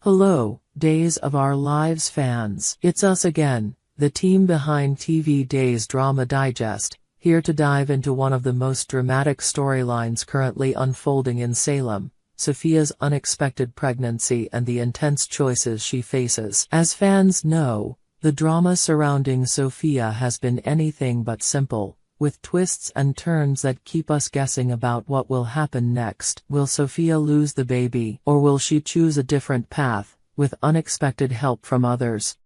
Hello, Days of Our Lives fans. It's us again, the team behind TV Days Drama Digest, here to dive into one of the most dramatic storylines currently unfolding in Salem, Sophia's unexpected pregnancy and the intense choices she faces. As fans know, the drama surrounding Sophia has been anything but simple, with twists and turns that keep us guessing about what will happen next. Will Sophia lose the baby, or will she choose a different path, with unexpected help from others?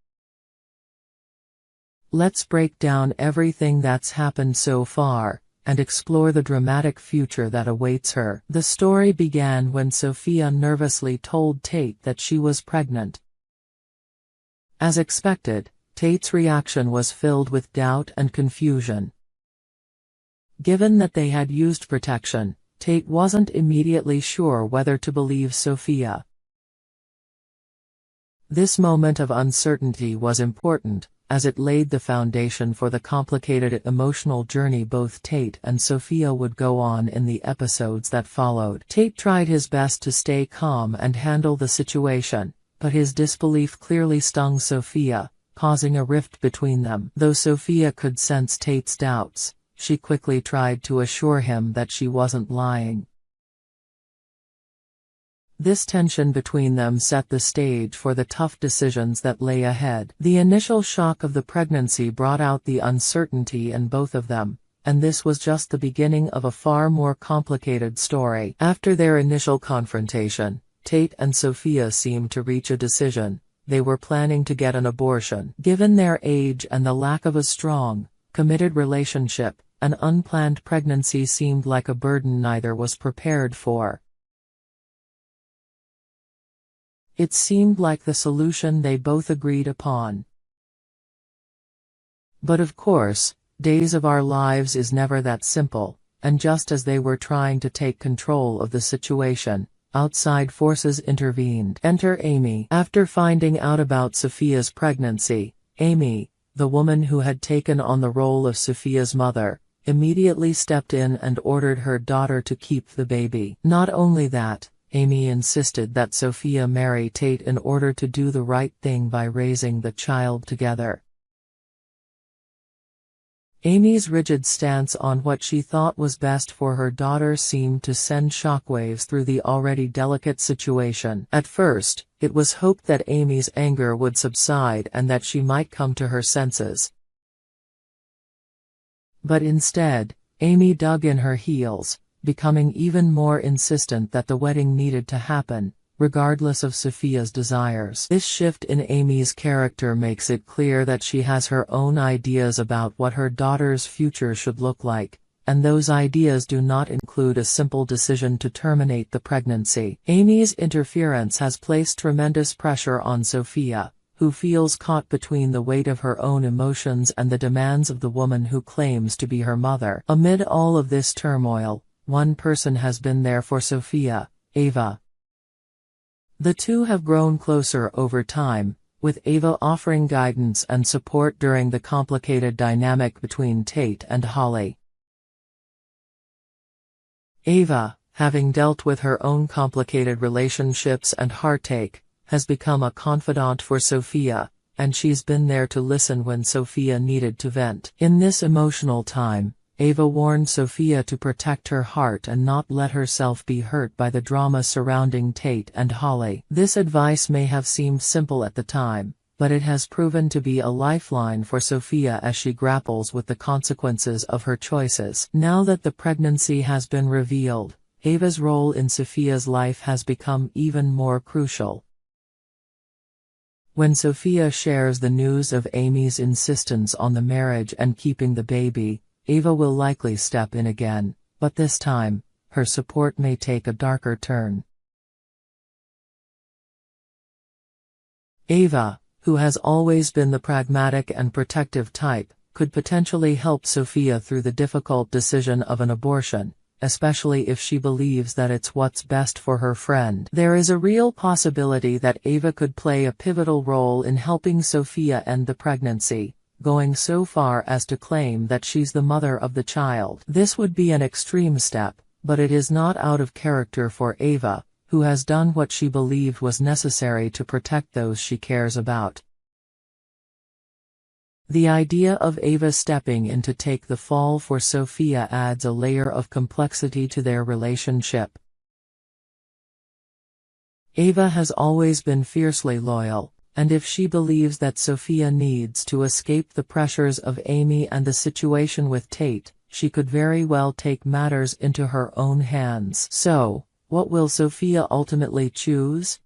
Let's break down everything that's happened so far, and explore the dramatic future that awaits her. The story began when Sophia nervously told Tate that she was pregnant. As expected, Tate's reaction was filled with doubt and confusion. Given that they had used protection, Tate wasn't immediately sure whether to believe Sophia. This moment of uncertainty was important, as it laid the foundation for the complicated emotional journey both Tate and Sophia would go on in the episodes that followed. Tate tried his best to stay calm and handle the situation, but his disbelief clearly stung Sophia, causing a rift between them. Though Sophia could sense Tate's doubts, she quickly tried to assure him that she wasn't lying. This tension between them set the stage for the tough decisions that lay ahead. The initial shock of the pregnancy brought out the uncertainty in both of them, and this was just the beginning of a far more complicated story. After their initial confrontation, Tate and Sophia seemed to reach a decision. They were planning to get an abortion. Given their age and the lack of a strong, committed relationship, an unplanned pregnancy seemed like a burden neither was prepared for. It seemed like the solution they both agreed upon. But of course, Days of Our Lives is never that simple, and just as they were trying to take control of the situation, outside forces intervened. Enter Amy. After finding out about Sophia's pregnancy, Amy, the woman who had taken on the role of Sophia's mother, immediately stepped in and ordered her daughter to keep the baby. Not only that, Amy insisted that Sophia marry Tate in order to do the right thing by raising the child together. Amy's rigid stance on what she thought was best for her daughter seemed to send shockwaves through the already delicate situation. At first, it was hoped that Amy's anger would subside and that she might come to her senses. But instead, Amy dug in her heels, becoming even more insistent that the wedding needed to happen, regardless of Sophia's desires. This shift in Amy's character makes it clear that she has her own ideas about what her daughter's future should look like, and those ideas do not include a simple decision to terminate the pregnancy. Amy's interference has placed tremendous pressure on Sophia, who feels caught between the weight of her own emotions and the demands of the woman who claims to be her mother. Amid all of this turmoil, one person has been there for Sophia: Ava. The two have grown closer over time, with Ava offering guidance and support during the complicated dynamic between Tate and Holly. Ava, having dealt with her own complicated relationships and heartache, has become a confidant for Sophia, and she's been there to listen when Sophia needed to vent. In this emotional time, Ava warned Sophia to protect her heart and not let herself be hurt by the drama surrounding Tate and Holly. This advice may have seemed simple at the time, but it has proven to be a lifeline for Sophia as she grapples with the consequences of her choices. Now that the pregnancy has been revealed, Ava's role in Sophia's life has become even more crucial. When Sophia shares the news of Amy's insistence on the marriage and keeping the baby, Ava will likely step in again, but this time, her support may take a darker turn. Ava, who has always been the pragmatic and protective type, could potentially help Sophia through the difficult decision of an abortion, especially if she believes that it's what's best for her friend. There is a real possibility that Ava could play a pivotal role in helping Sophia end the pregnancy, going so far as to claim that she's the mother of the child. This would be an extreme step, but it is not out of character for Ava, who has done what she believed was necessary to protect those she cares about. The idea of Ava stepping in to take the fall for Sophia adds a layer of complexity to their relationship. Ava has always been fiercely loyal, and if she believes that Sophia needs to escape the pressures of Amy and the situation with Tate, she could very well take matters into her own hands. So, what will Sophia ultimately choose?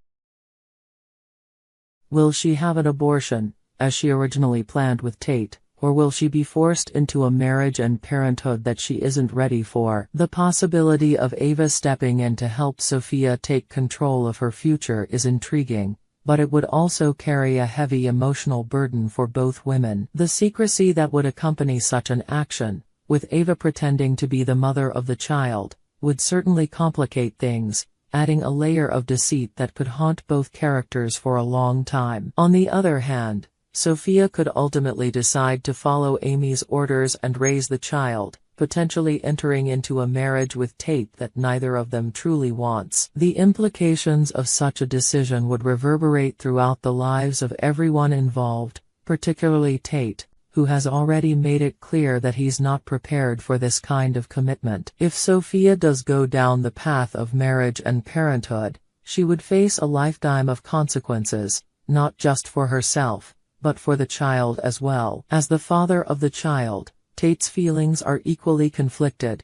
Will she have an abortion, as she originally planned with Tate, or will she be forced into a marriage and parenthood that she isn't ready for? The possibility of Ava stepping in to help Sophia take control of her future is intriguing, but it would also carry a heavy emotional burden for both women. The secrecy that would accompany such an action, with Ava pretending to be the mother of the child, would certainly complicate things, adding a layer of deceit that could haunt both characters for a long time. On the other hand, Sophia could ultimately decide to follow Amy's orders and raise the child, potentially entering into a marriage with Tate that neither of them truly wants. The implications of such a decision would reverberate throughout the lives of everyone involved, particularly Tate, who has already made it clear that he's not prepared for this kind of commitment. If Sophia does go down the path of marriage and parenthood, she would face a lifetime of consequences, not just for herself, but for the child as well. As the father of the child, Tate's feelings are equally conflicted.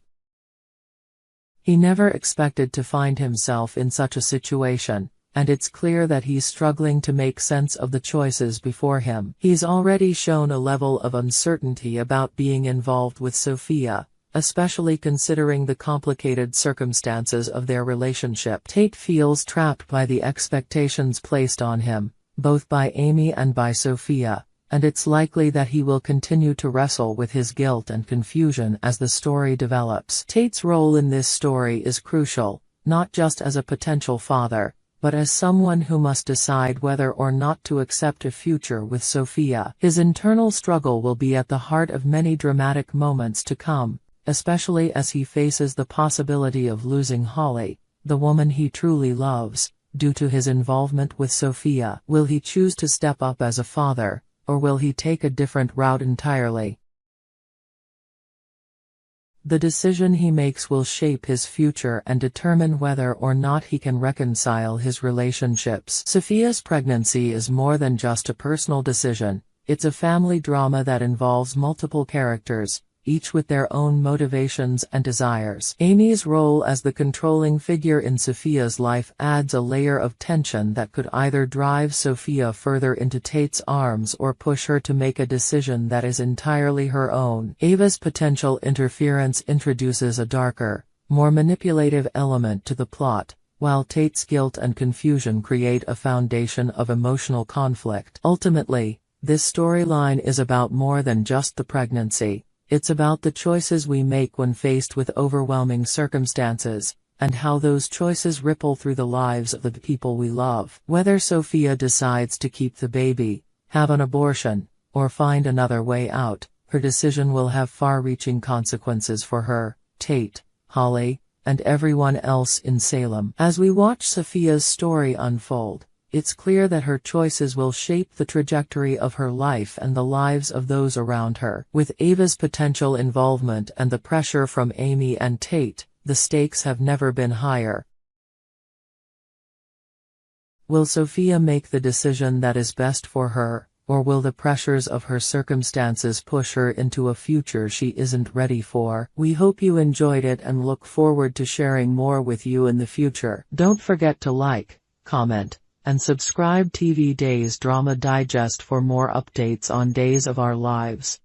He never expected to find himself in such a situation, and it's clear that he's struggling to make sense of the choices before him. He's already shown a level of uncertainty about being involved with Sophia, especially considering the complicated circumstances of their relationship. Tate feels trapped by the expectations placed on him, both by Amy and by Sophia, and it's likely that he will continue to wrestle with his guilt and confusion as the story develops. Tate's role in this story is crucial, not just as a potential father, but as someone who must decide whether or not to accept a future with Sophia. His internal struggle will be at the heart of many dramatic moments to come, especially as he faces the possibility of losing Holly, the woman he truly loves, due to his involvement with Sophia. Will he choose to step up as a father, or will he take a different route entirely? The decision he makes will shape his future and determine whether or not he can reconcile his relationships. Sophia's pregnancy is more than just a personal decision, it's a family drama that involves multiple characters, each with their own motivations and desires. Amy's role as the controlling figure in Sophia's life adds a layer of tension that could either drive Sophia further into Tate's arms or push her to make a decision that is entirely her own. Ava's potential interference introduces a darker, more manipulative element to the plot, while Tate's guilt and confusion create a foundation of emotional conflict. Ultimately, this storyline is about more than just the pregnancy. It's about the choices we make when faced with overwhelming circumstances, and how those choices ripple through the lives of the people we love. Whether Sophia decides to keep the baby, have an abortion, or find another way out, her decision will have far-reaching consequences for her, Tate, Holly, and everyone else in Salem. As we watch Sophia's story unfold, it's clear that her choices will shape the trajectory of her life and the lives of those around her. With Ava's potential involvement and the pressure from Amy and Tate, the stakes have never been higher. Will Sophia make the decision that is best for her, or will the pressures of her circumstances push her into a future she isn't ready for? We hope you enjoyed it and look forward to sharing more with you in the future. Don't forget to like, comment, and subscribe TV Days Drama Digest for more updates on Days of Our Lives.